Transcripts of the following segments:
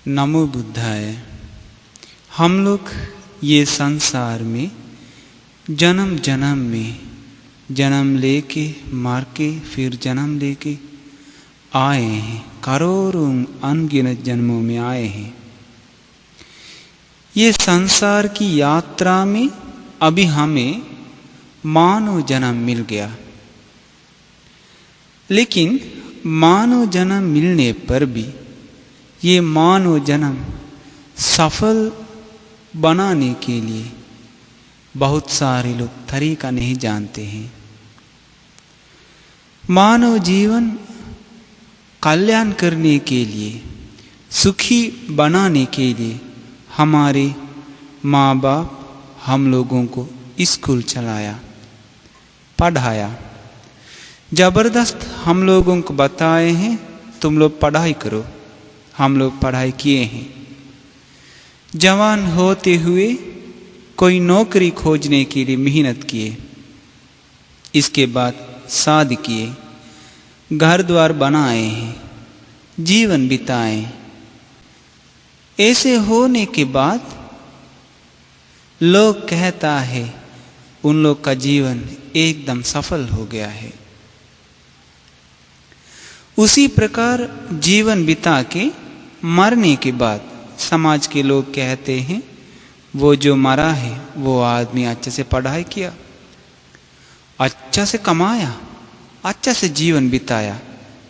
नमो बुद्धाय। हम लोग ये संसार में जन्म जन्म में जन्म लेके मार के फिर जन्म लेके आए हैं, करोड़ों अनगिनत जन्मों में आए हैं। ये संसार की यात्रा में अभी हमें मानव जन्म मिल गया, लेकिन मानव जन्म मिलने पर भी ये मानव जन्म सफल बनाने के लिए बहुत सारे लोग तरीका नहीं जानते हैं। मानव जीवन कल्याण करने के लिए, सुखी बनाने के लिए हमारे माँ बाप हम लोगों को स्कूल चलाया, पढ़ाया, जबरदस्त हम लोगों को बताए हैं तुम लोग पढ़ाई करो। हम लोग पढ़ाई किए हैं। जवान होते हुए कोई नौकरी खोजने के लिए मेहनत किए, इसके बाद शादी किए, घर द्वार बनाए हैं, जीवन बिताए। ऐसे होने के बाद लोग कहता है उन लोग का जीवन एकदम सफल हो गया है। उसी प्रकार जीवन बिता के मरने के बाद समाज के लोग कहते हैं वो जो मरा है वो आदमी अच्छे से पढ़ाई किया, अच्छा से कमाया, अच्छा से जीवन बिताया,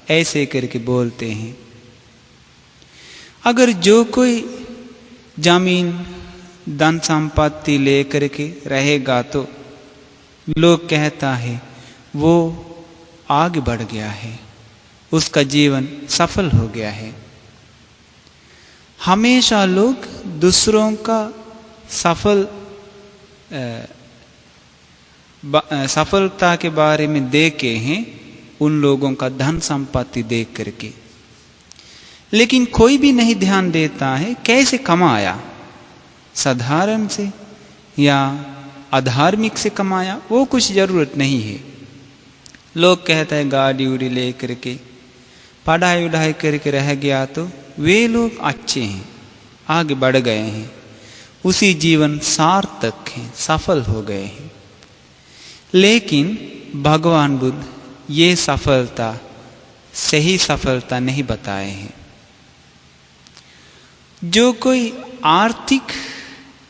ऐसे करके बोलते हैं। अगर जो कोई जमीन धन संपत्ति लेकर के रहेगा तो लोग कहता है वो आगे बढ़ गया है, उसका जीवन सफल हो गया है। हमेशा लोग दूसरों का सफलता के बारे में देखे हैं, उन लोगों का धन संपत्ति देख करके, लेकिन कोई भी नहीं ध्यान देता है कैसे कमाया, साधारण से या अधार्मिक से कमाया, वो कुछ जरूरत नहीं है। लोग कहते हैं गाड़ी उड़ी ले करके पढ़ाई उढ़ाई करके रह गया तो वे लोग अच्छे हैं, आगे बढ़ गए हैं, उसी जीवन सार्थक है, सफल हो गए हैं। लेकिन भगवान बुद्ध ये सफलता सही सफलता नहीं बताए हैं। जो कोई आर्थिक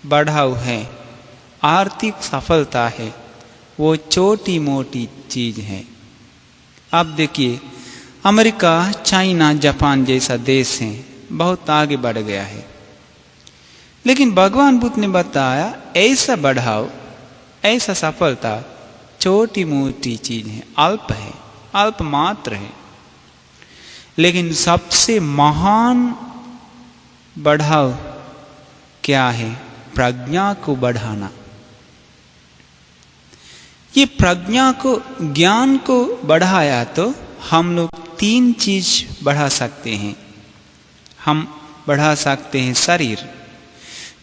बढ़ाव है, आर्थिक सफलता है, वो छोटी मोटी चीज है। अब देखिए अमेरिका, चाइना, जापान जैसा देश है, बहुत आगे बढ़ गया है, लेकिन भगवान बुद्ध ने बताया ऐसा बढ़ाव, ऐसा सफलता छोटी मोटी चीज है, अल्प है, अल्प मात्र है। लेकिन सबसे महान बढ़ाव क्या है? प्रज्ञा को बढ़ाना। ये प्रज्ञा को, ज्ञान को बढ़ाया तो हम लोग तीन चीज बढ़ा सकते हैं। हम बढ़ा सकते हैं शरीर।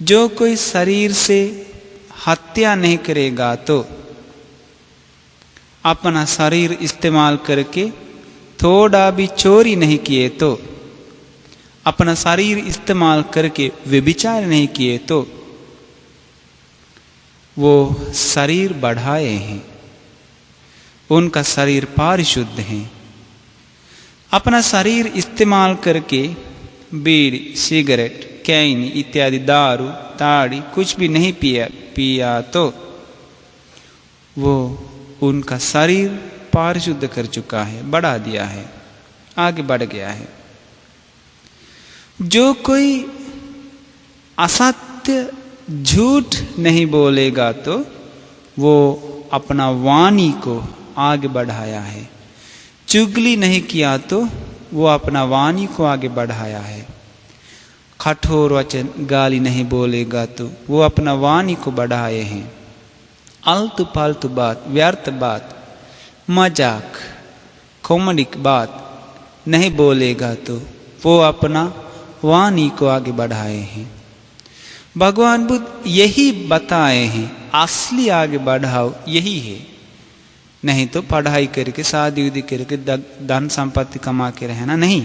जो कोई शरीर से हत्या नहीं करेगा तो अपना शरीर इस्तेमाल करके थोड़ा भी चोरी नहीं किए तो, अपना शरीर इस्तेमाल करके व्यभिचार नहीं किए तो वो शरीर बढ़ाए हैं, उनका शरीर पारिशुद्ध है। अपना शरीर इस्तेमाल करके बीड़ी, सिगरेट, कैन इत्यादि दारू, ताड़ी कुछ भी नहीं पिया तो वो उनका शरीर पारिशुद्ध कर चुका है, बढ़ा दिया है, आगे बढ़ गया है। जो कोई असत्य झूठ नहीं बोलेगा तो वो अपना वाणी को आगे बढ़ाया है। चुगली नहीं किया तो वो अपना वाणी को आगे बढ़ाया है। कठोर वचन, गाली नहीं बोलेगा तो वो अपना वाणी को बढ़ाए हैं। आलतू फालतू बात, व्यर्थ बात, मजाक, कॉमेडिक बात नहीं बोलेगा तो वो अपना वाणी को आगे बढ़ाए हैं। भगवान बुद्ध यही बताए हैं, असली आगे बढ़ाओ यही है। नहीं तो पढ़ाई करके, शादी उदी करके धन संपत्ति कमा के रहना नहीं।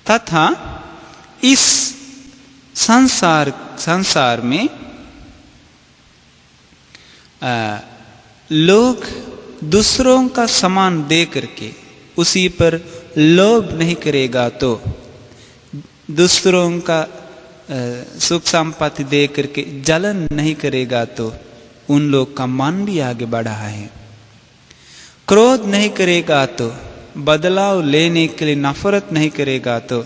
तथा इस संसार में लोग दूसरों का सामान दे करके उसी पर लोभ नहीं करेगा तो, दूसरों का सुख संपत्ति दे करके जलन नहीं करेगा तो उन लोग का मन भी आगे बढ़ा है। क्रोध नहीं करेगा तो, बदलाव लेने के लिए नफरत नहीं करेगा तो,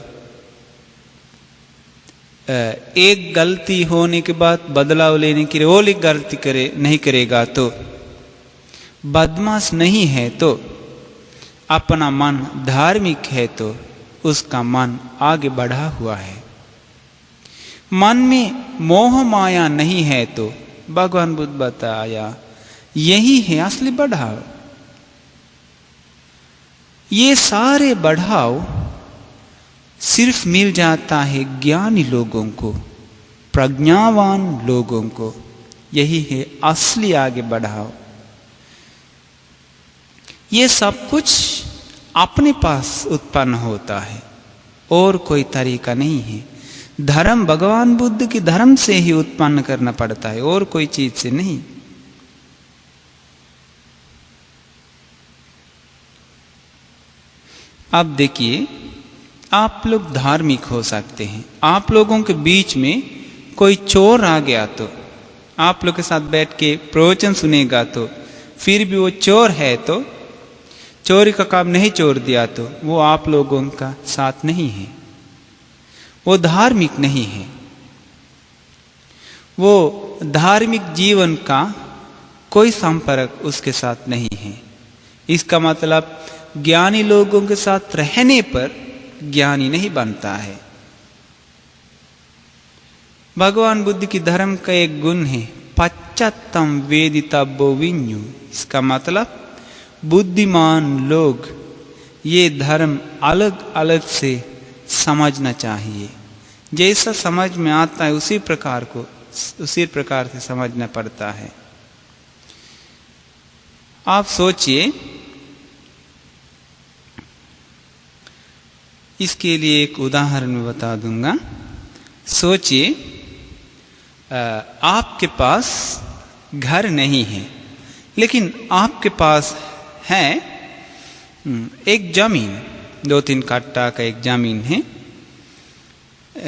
एक गलती होने के बाद बदलाव लेने के लिए और एक गलती नहीं करेगा तो, बदमाश नहीं है तो, अपना मन धार्मिक है तो उसका मन आगे बढ़ा हुआ है। मन में मोह माया नहीं है तो भगवान बुद्ध बताया यही है असली बढ़ाव। ये सारे बढ़ाव सिर्फ मिल जाता है ज्ञानी लोगों को, प्रज्ञावान लोगों को। यही है असली आगे बढ़ाव। ये सब कुछ अपने पास उत्पन्न होता है और कोई तरीका नहीं है। धर्म भगवान बुद्ध की धर्म से ही उत्पन्न करना पड़ता है और कोई चीज से नहीं। अब देखिए, आप लोग धार्मिक हो सकते हैं। आप लोगों के बीच में कोई चोर आ गया तो आप लोग के साथ बैठ के प्रवचन सुनेगा तो फिर भी वो चोर है तो, चोरी का काम नहीं छोड़ दिया तो वो आप लोगों का साथ नहीं है, वो धार्मिक नहीं है। वो धार्मिक जीवन का कोई संपर्क उसके साथ नहीं है। इसका मतलब ज्ञानी लोगों के साथ रहने पर ज्ञानी नहीं बनता है। भगवान बुद्ध की धर्म का एक गुण है पश्चात्तम वेदितव्यो विन्यु। इसका मतलब बुद्धिमान लोग ये धर्म अलग अलग से समझना चाहिए। जैसा समझ में आता है उसी प्रकार से समझना पड़ता है। आप सोचिए, इसके लिए एक उदाहरण मैं बता दूंगा। सोचिए, आपके पास घर नहीं है लेकिन आपके पास है एक जमीन, 2-3 कट्टा का एक जमीन है,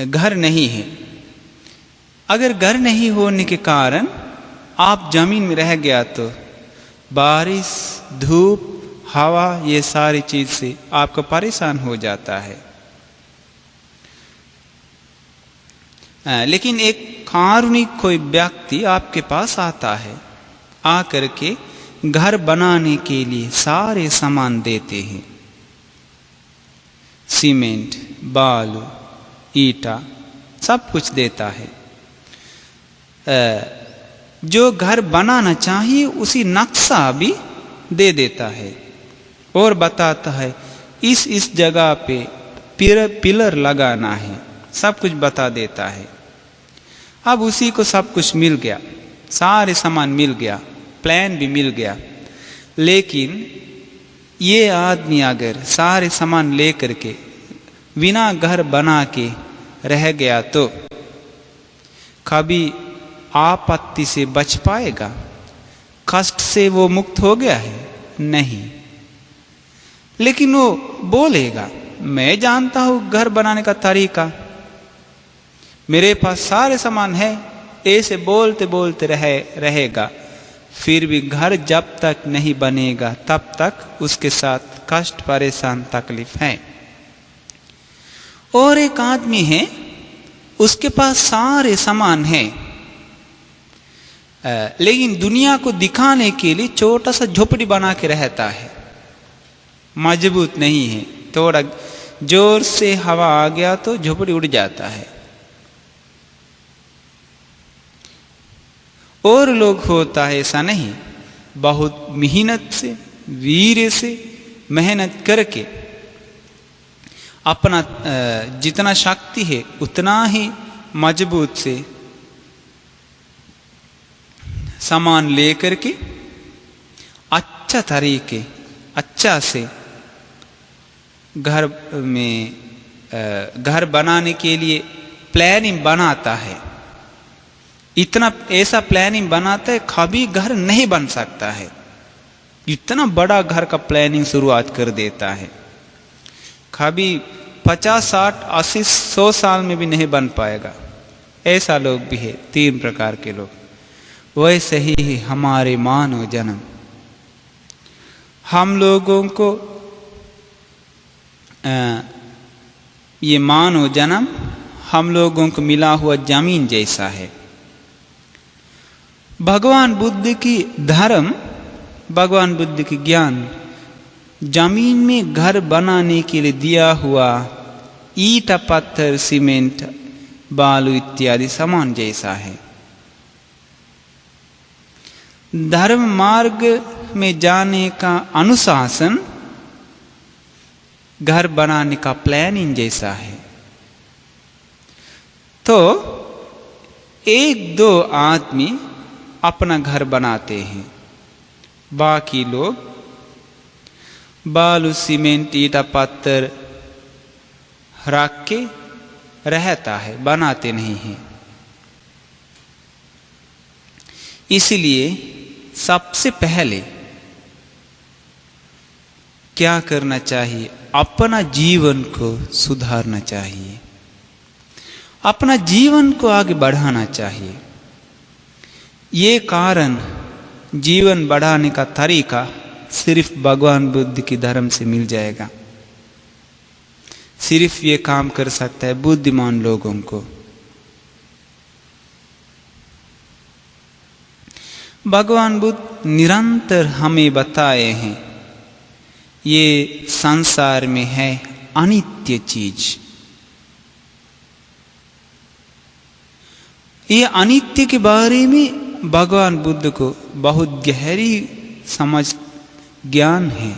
घर नहीं है। अगर घर नहीं होने के कारण आप जमीन में रह गया तो बारिश, धूप, हवा, ये सारी चीज से आपको परेशान हो जाता है। लेकिन एक कारुणिक कोई व्यक्ति आपके पास आता है, आकर के घर बनाने के लिए सारे सामान देते हैं। सीमेंट, बालू, ईटा, सब कुछ देता है। जो घर बनाना चाहिए उसी नक्शा भी दे देता है और बताता है इस जगह पे पिलर लगाना है, सब कुछ बता देता है। अब उसी को सब कुछ मिल गया, सारे सामान मिल गया, प्लान भी मिल गया। लेकिन ये आदमी अगर सारे सामान लेकर के बिना घर बना के रह गया तो कभी आपत्ति से बच पाएगा? कष्ट से वो मुक्त हो गया है? नहीं। लेकिन वो बोलेगा मैं जानता हूं घर बनाने का तरीका, मेरे पास सारे सामान है, ऐसे बोलते बोलते रहेगा। फिर भी घर जब तक नहीं बनेगा तब तक उसके साथ कष्ट, परेशान, तकलीफ है। और एक आदमी है, उसके पास सारे सामान है, लेकिन दुनिया को दिखाने के लिए छोटा सा झोपड़ी बना के रहता है, मजबूत नहीं है। थोड़ा जोर से हवा आ गया तो झोपड़ी उड़ जाता है। और लोग होता है ऐसा नहीं, बहुत मेहनत से, वीर से मेहनत करके अपना जितना शक्ति है उतना ही मजबूत से सामान लेकर के अच्छा तरीके, अच्छा से घर में घर बनाने के लिए प्लानिंग बनाता है, इतना ऐसा प्लानिंग बनाता है कभी घर नहीं बन सकता है, इतना बड़ा घर का प्लानिंग शुरुआत कर देता है, कभी 50, 60, 80, 100 साल में भी नहीं बन पाएगा। ऐसा लोग भी है, 3 प्रकार के लोग। वैसे ही हमारे मानव जन्म, हम लोगों को ये मानव जन्म हम लोगों को मिला हुआ जमीन जैसा है। भगवान बुद्ध की धर्म, भगवान बुद्ध की ज्ञान जमीन में घर बनाने के लिए दिया हुआ ईंट, पत्थर, सीमेंट, बालू इत्यादि सामान जैसा है। धर्म मार्ग में जाने का अनुशासन घर बनाने का प्लानिंग जैसा है। तो 1-2 आदमी अपना घर बनाते हैं, बाकी लोग बालू, सीमेंट, ईंट, पत्थर रख के रहता है, बनाते नहीं हैं। इसलिए सबसे पहले क्या करना चाहिए? अपना जीवन को सुधारना चाहिए, अपना जीवन को आगे बढ़ाना चाहिए। ये कारण जीवन बढ़ाने का तरीका सिर्फ भगवान बुद्ध की धर्म से मिल जाएगा। सिर्फ ये काम कर सकता है बुद्धिमान लोगों को। भगवान बुद्ध निरंतर हमें बताए हैं, ये संसार में है अनित्य चीज। ये अनित्य के बारे में भगवान बुद्ध को बहुत गहरी समझ, ज्ञान है।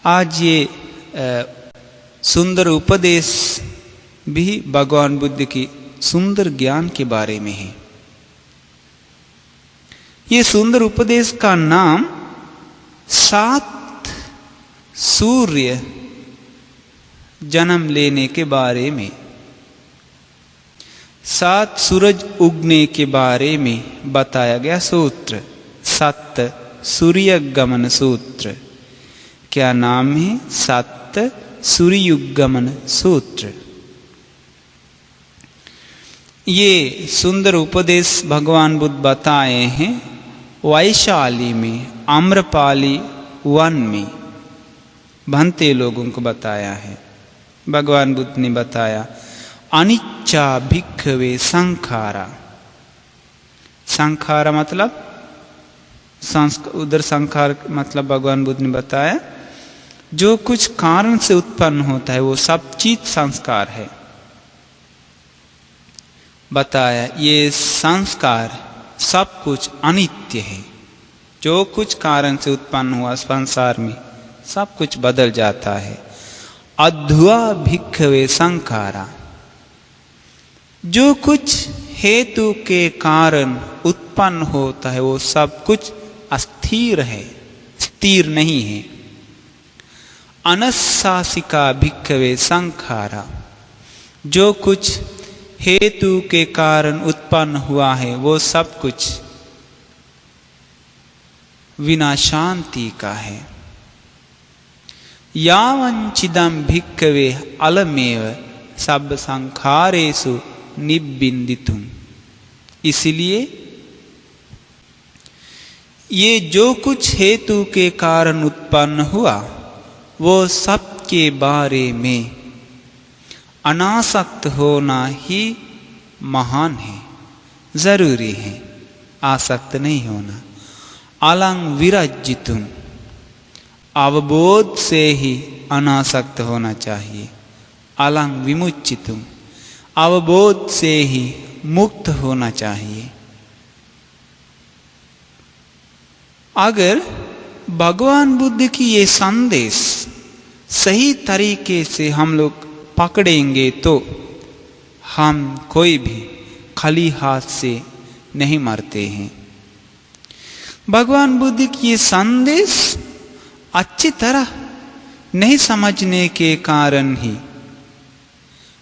आज ये सुंदर उपदेश भी भगवान बुद्ध की सुंदर ज्ञान के बारे में है। ये सुंदर उपदेश का नाम 7 सूर्य जन्म लेने के बारे में, 7 सूरज उगने के बारे में बताया गया सूत्र, 7 सूर्यगमन सूत्र। क्या नाम है? 7 सूर्युगमन सूत्र। ये सुंदर उपदेश भगवान बुद्ध बताए हैं वैशाली में, आम्रपाली वन में भंते लोगों को बताया है। भगवान बुद्ध ने बताया, अनिच्चा भिक्खवे संखारा। संखारा मतलब उधर संखार मतलब भगवान बुद्ध ने बताया जो कुछ कारण से उत्पन्न होता है वो सब चीज संस्कार है। बताया ये संस्कार सब कुछ अनित्य है, जो कुछ कारण से उत्पन्न हुआ संसार में सब कुछ बदल जाता है। अध्वा भिक्खवे संखारा, जो कुछ हेतु के कारण उत्पन्न होता है वो सब कुछ अस्थिर है, स्थिर नहीं है। अनशासिका भिक्खवे संखारा, जो कुछ हेतु के कारण उत्पन्न हुआ है वो सब कुछ विना शांति का है। यावंचिदं भिक्खवे अलमेव सब संखारेषु निबिंदितुम। इसलिए ये जो कुछ हेतु के कारण उत्पन्न हुआ वो सब के बारे में अनासक्त होना ही महान है, जरूरी है, आसक्त नहीं होना। अलंग विरजितुम, अवबोध से ही अनासक्त होना चाहिए। अलंग विमुचितुम, अवबोध से ही मुक्त होना चाहिए। अगर भगवान बुद्ध की ये संदेश सही तरीके से हम लोग पकड़ेंगे तो हम कोई भी खाली हाथ से नहीं मरते हैं। भगवान बुद्ध की ये संदेश अच्छी तरह नहीं समझने के कारण ही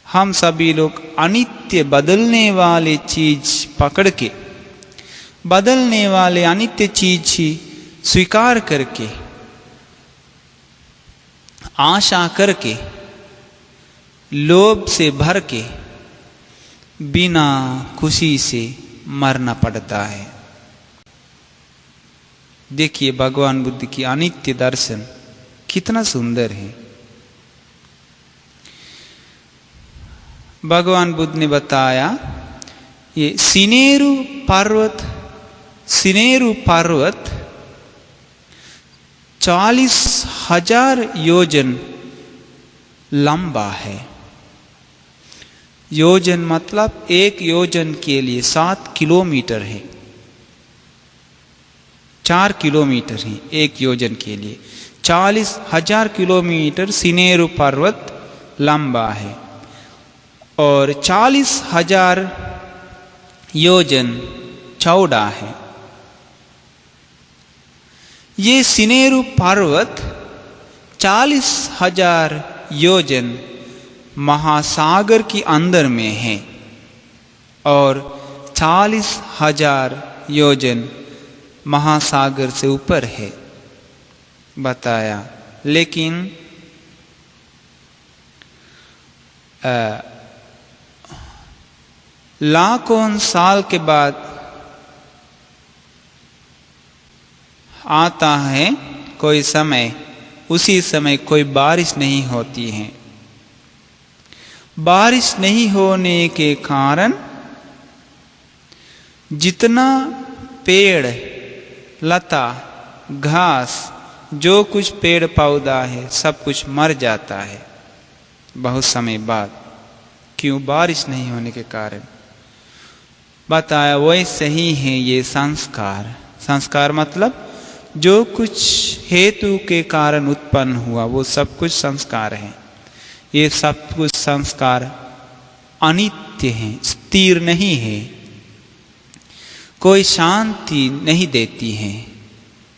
हम सभी लोग अनित्य बदलने वाले चीज पकड़ के, बदलने वाले अनित्य चीज ही स्वीकार करके, आशा करके, लोभ से भर के बिना खुशी से मरना पड़ता है। देखिए भगवान बुद्ध की अनित्य दर्शन कितना सुंदर है। भगवान बुद्ध ने बताया ये सिनेरु पर्वत 40,000 योजन लंबा है। योजन मतलब एक योजन के लिए 7 किलोमीटर है। 4 किलोमीटर है एक योजन के लिए। 40,000 किलोमीटर सिनेरु पर्वत लंबा है और 40,000 योजन चौड़ा है। ये सिनेरु पर्वत 40,000 योजन महासागर के अंदर में है और 40,000 योजन महासागर से ऊपर है बताया। लेकिन लाखों साल के बाद आता है कोई समय, उसी समय कोई बारिश नहीं होती है। बारिश नहीं होने के कारण जितना पेड़ लता घास जो कुछ पेड़ पौधा है सब कुछ मर जाता है बहुत समय बाद। क्यों? बारिश नहीं होने के कारण। बताया वैसे ही है ये संस्कार। संस्कार मतलब जो कुछ हेतु के कारण उत्पन्न हुआ वो सब कुछ संस्कार है। ये सब कुछ संस्कार अनित्य है, स्थिर नहीं है, कोई शांति नहीं देती है।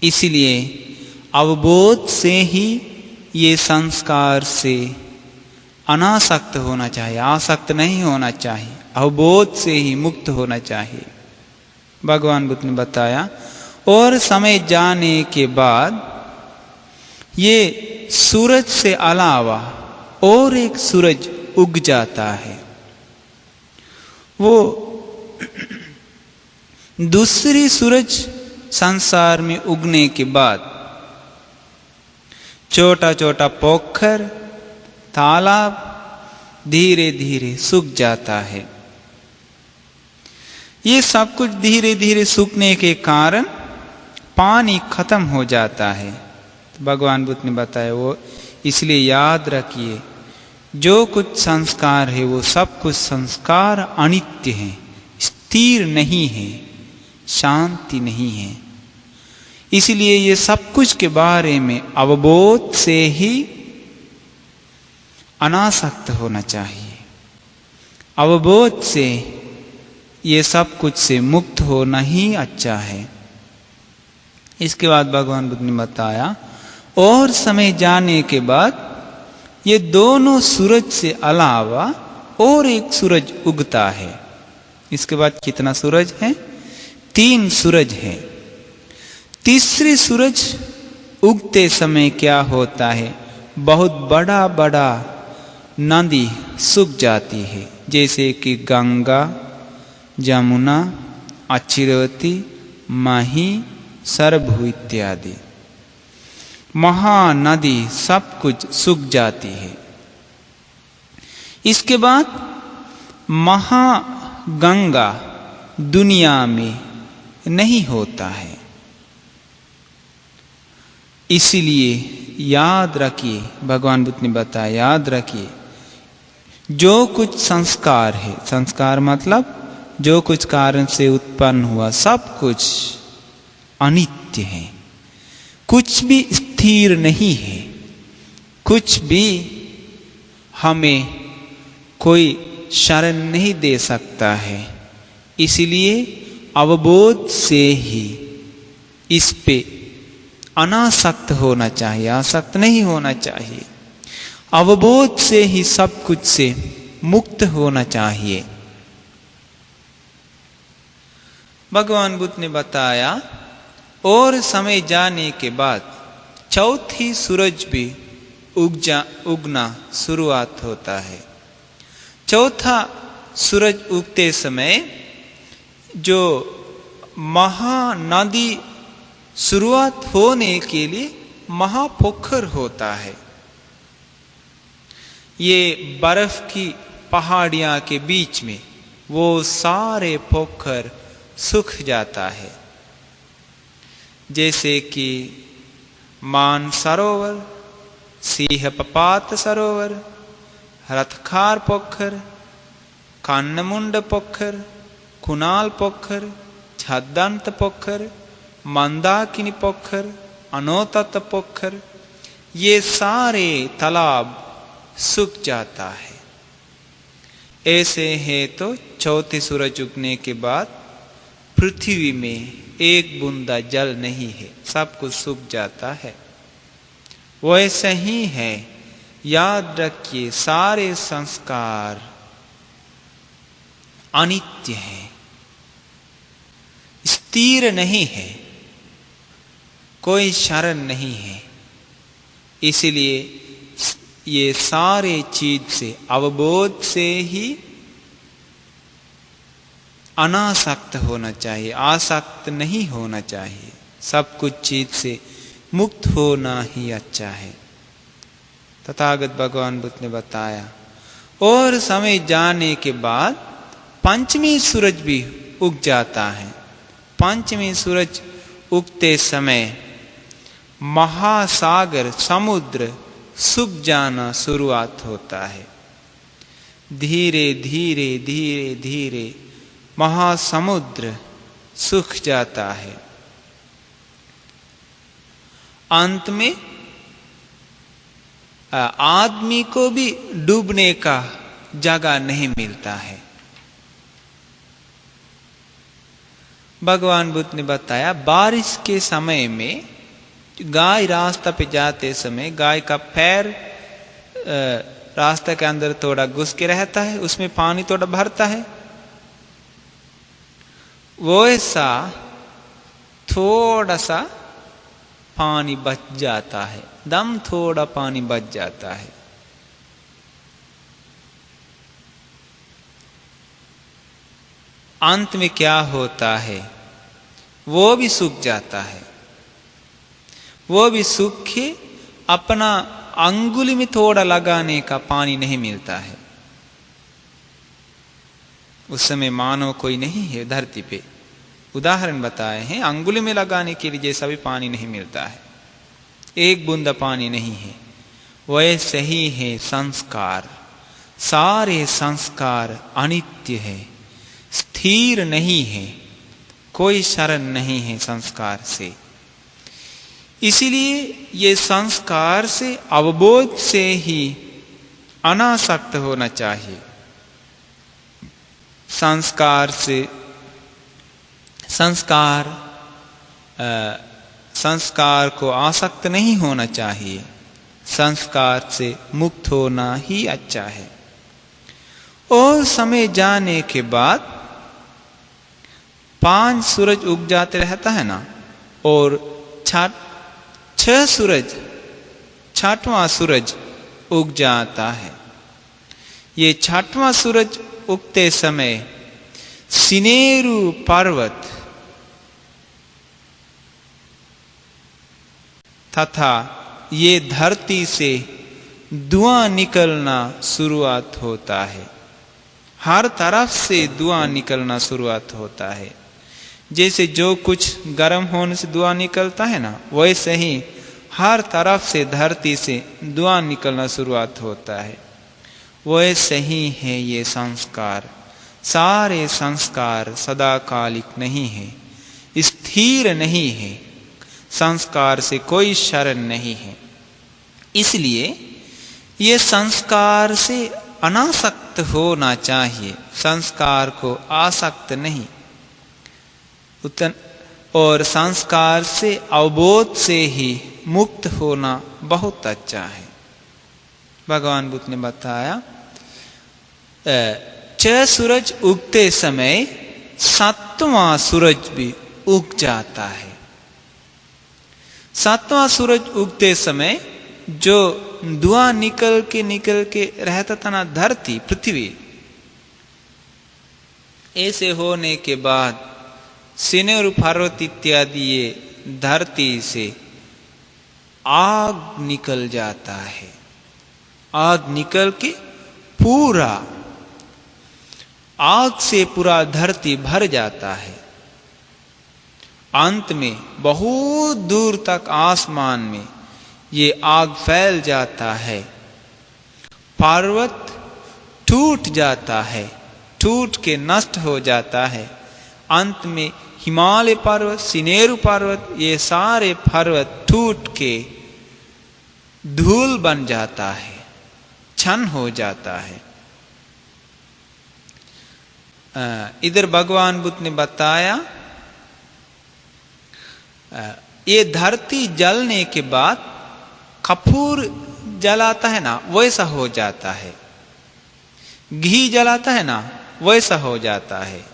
इसलिए अवबोध से ही ये संस्कार से अनासक्त होना चाहिए, आसक्त नहीं होना चाहिए। अवबोध से ही मुक्त होना चाहिए। भगवान बुद्ध ने बताया और समय जाने के बाद ये सूरज से अलावा और एक सूरज उग जाता है। वो दूसरी सूरज संसार में उगने के बाद छोटा छोटा पोखर तालाब धीरे धीरे सूख जाता है। ये सब कुछ धीरे धीरे सूखने के कारण पानी खत्म हो जाता है। तो भगवान बुद्ध ने बताया वो इसलिए याद रखिए जो कुछ संस्कार है वो सब कुछ संस्कार अनित्य है, स्थिर नहीं है, शांति नहीं है। इसलिए ये सब कुछ के बारे में अवबोध से ही अनासक्त होना चाहिए। अवबोध से ये सब कुछ से मुक्त होना ही अच्छा है। इसके बाद भगवान बुद्ध ने बताया और समय जाने के बाद ये दोनों सूरज से अलावा और एक सूरज उगता है। इसके बाद कितना सूरज है? 3 सूरज है। तीसरी सूरज उगते समय क्या होता है? बहुत बड़ा बड़ा नदी सूख जाती है, जैसे कि गंगा, जमुना, अचिरवती, माही, सरभू इत्यादि महानदी सब कुछ सूख जाती है। इसके बाद महागंगा दुनिया में नहीं होता है। इसलिए याद रखिए, भगवान बुद्ध ने बताया याद रखिए जो कुछ संस्कार है, संस्कार मतलब जो कुछ कारण से उत्पन्न हुआ सब कुछ अनित्य है, कुछ भी स्थिर नहीं है, कुछ भी हमें कोई शरण नहीं दे सकता है। इसलिए अवबोध से ही इस पे अनासक्त होना चाहिए, आसक्त नहीं होना चाहिए। अवबोध से ही सब कुछ से मुक्त होना चाहिए। भगवान बुद्ध ने बताया और समय जाने के बाद चौथी सूरज भी उगना शुरुआत होता है। चौथा सूरज उगते समय जो महानदी शुरुआत होने के लिए महापोखर होता है। ये बर्फ की पहाड़ियां के बीच में वो सारे पोखर सूख जाता है, जैसे कि मान सरोवर, सिंहपात सरोवर, रथखार पोखर, कान्नमुंड पोखर, कुणाल पोखर, छद्दंत पोखर, मंदाकिनी पोखर, अनोतत पोखर, ये सारे तालाब सूख जाता है। ऐसे है तो चौथे सूरज उगने के बाद पृथ्वी में एक बूंदा जल नहीं है, सब कुछ सूख जाता है। वैसे ही है, याद रखिए सारे संस्कार अनित्य है, स्थिर नहीं है, कोई शरण नहीं है। इसलिए ये सारे चीज से अवबोध से ही अनासक्त होना चाहिए, आसक्त नहीं होना चाहिए। सब कुछ चीज से मुक्त होना ही अच्छा है। तथागत भगवान बुद्ध ने बताया और समय जाने के बाद पंचमी सूरज भी उग जाता है। पंचमी सूरज उगते समय महासागर समुद्र सूख जाना शुरुआत होता है। धीरे धीरे धीरे धीरे महासमुद्र सूख जाता है। अंत में आदमी को भी डूबने का जगह नहीं मिलता है। भगवान बुद्ध ने बताया बारिश के समय में गाय रास्ता पे जाते समय गाय का पैर रास्ते के अंदर थोड़ा घुस के रहता है, उसमें पानी थोड़ा भरता है। वो ऐसा थोड़ा सा पानी बच जाता है, दम थोड़ा पानी बच जाता है। अंत में क्या होता है, वो भी सूख जाता है। वो भी सूख के अपना अंगुली में थोड़ा लगाने का पानी नहीं मिलता है। उस समय मानो कोई नहीं है धरती पे। उदाहरण बताए हैं, अंगुली में लगाने के लिए जैसा भी पानी नहीं मिलता है, एक बूंदा पानी नहीं है। वैसे ही है संस्कार, सारे संस्कार अनित्य है, स्थिर नहीं है, कोई शरण नहीं है संस्कार से। इसीलिए ये संस्कार से अवबोध से ही अनासक्त होना चाहिए। संस्कार से संस्कार को आसक्त नहीं होना चाहिए, संस्कार से मुक्त होना ही अच्छा है। और समय जाने के बाद 5 सूरज उग जाते रहता है ना, और 6 सूरज, 6वां सूरज उग जाता है। ये 6वां सूरज उगते समय सिनेरु पर्वत तथा ये धरती से धुआं निकलना शुरुआत होता है। हर तरफ से धुआं निकलना शुरुआत होता है। जैसे जो कुछ गर्म होने से धुआं निकलता है ना, वैसे ही हर तरफ से धरती से धुआं निकलना शुरुआत होता है। वैसे ही है ये संस्कार। सारे संस्कार सदाकालिक नहीं है, स्थिर नहीं है, संस्कार से कोई शरण नहीं है। इसलिए ये संस्कार से अनासक्त होना चाहिए, संस्कार को आसक्त नहीं। और संस्कार से अवबोध से ही मुक्त होना बहुत अच्छा है। भगवान बुद्ध ने बताया 6 सूरज उगते समय 7वां सूरज भी उग जाता है। 7वां सूरज उगते समय जो धुआं निकल के रहता था ना धरती पृथ्वी, ऐसे होने के बाद सिनेर पर्वत इत्यादि ये धरती से आग निकल जाता है। आग निकल के पूरा आग से पूरा धरती भर जाता है। अंत में बहुत दूर तक आसमान में ये आग फैल जाता है। पर्वत टूट जाता है, टूट के नष्ट हो जाता है। अंत में हिमालय पर्वत, सिनेरु पर्वत, ये सारे पर्वत टूट के धूल बन जाता है, क्षण हो जाता है। इधर भगवान बुद्ध ने बताया ये धरती जलने के बाद कपूर जलाता है ना, वैसा हो जाता है। घी जलाता है ना, वैसा हो जाता है।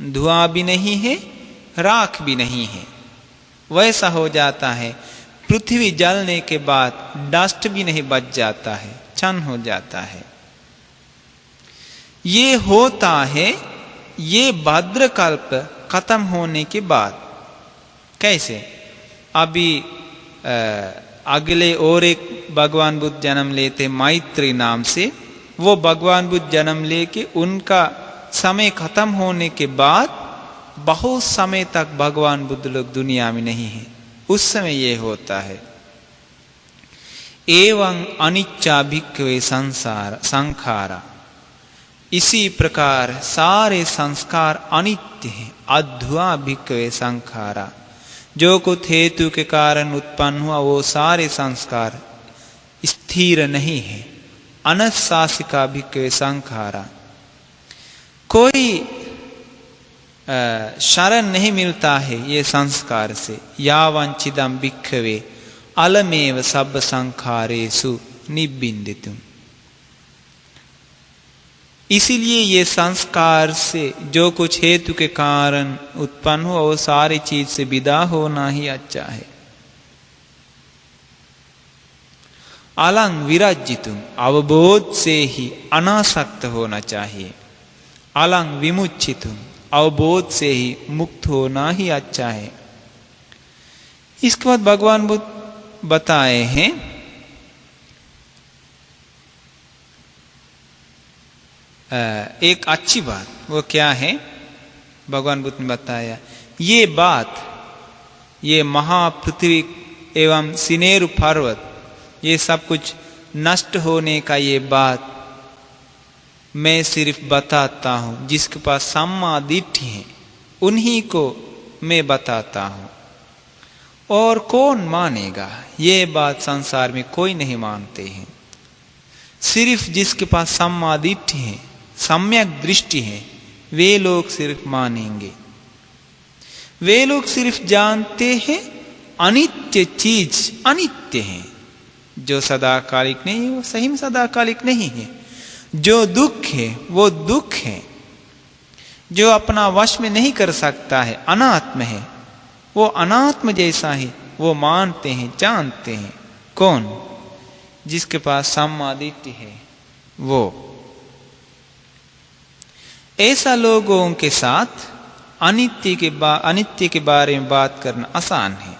धुआं भी नहीं है, राख भी नहीं है, वैसा हो जाता है। पृथ्वी जलने के बाद डस्ट भी नहीं बच जाता है, क्षण हो जाता है। ये होता है ये भद्रकल्प खत्म होने के बाद। कैसे? अभी अगले और एक भगवान बुद्ध जन्म लेते मैत्री नाम से, वो भगवान बुद्ध जन्म लेके उनका समय खत्म होने के बाद बहुत समय तक भगवान बुद्ध लोग दुनिया में नहीं है। उस समय ये होता है। एवं अनिच्चा भिक्खवे संखारा, इसी प्रकार सारे संस्कार अनित्य हैं। अध्वा भिक्खवे संखारा, जो कुछ हेतु के कारण उत्पन्न हुआ वो सारे संस्कार स्थिर नहीं है। अनशासिका भिक्खवे संखारा, कोई शरण नहीं मिलता है ये संस्कार से। यावंचिदम भिक्खवे अलमेव सब संखारेषु निबिंदितुम, इसीलिए ये संस्कार से जो कुछ हेतु के कारण उत्पन्न हुआ वो सारी चीज से विदा होना ही अच्छा है। अलंग विराजितुम, अवबोध से ही अनासक्त होना चाहिए। अलंग विमुचितुम, अवबोध से ही मुक्त होना ही अच्छा है। इसके बाद भगवान बुद्ध बताए हैं एक अच्छी बात। वो क्या है? भगवान बुद्ध ने बताया ये बात, ये महापृथ्वी एवं सिनेरु पर्वत, ये सब कुछ नष्ट होने का ये बात मैं सिर्फ बताता हूं। जिसके पास सम्मा दिट्ठि है उन्हीं को मैं बताता हूं, और कौन मानेगा? ये बात संसार में कोई नहीं मानते हैं। सिर्फ जिसके पास सम्मा दिट्ठि है, सम्यक दृष्टि है, वे लोग सिर्फ मानेंगे। वे लोग सिर्फ जानते हैं अनित्य चीज अनित्य है। जो सदाकालिक नहीं है वो सही में सदाकालिक नहीं है। जो दुख है वो दुख है। जो अपना वश में नहीं कर सकता है, अनात्म है, वो अनात्म जैसा है, वो मानते हैं, जानते हैं। कौन? जिसके पास सम्मा दिट्ठि है वो। ऐसा लोगों के साथ अनित्य के बारे में बात करना आसान है।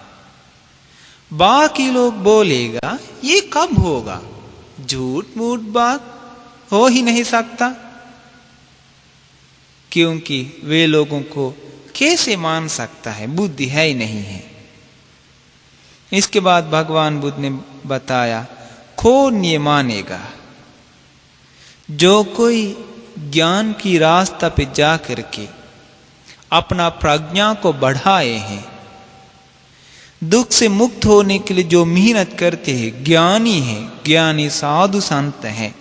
बाकी लोग बोलेगा ये कब होगा, झूठ मूठ बात हो ही नहीं सकता, क्योंकि वे लोगों को कैसे मान सकता है, बुद्धि है ही नहीं है। इसके बाद भगवान बुद्ध ने बताया कौन ये मानेगा? जो कोई ज्ञान की रास्ता पे जा करके अपना प्रज्ञा को बढ़ाए हैं, दुख से मुक्त होने के लिए जो मेहनत करते हैं, ज्ञानी है, ज्ञानी साधु संत हैं,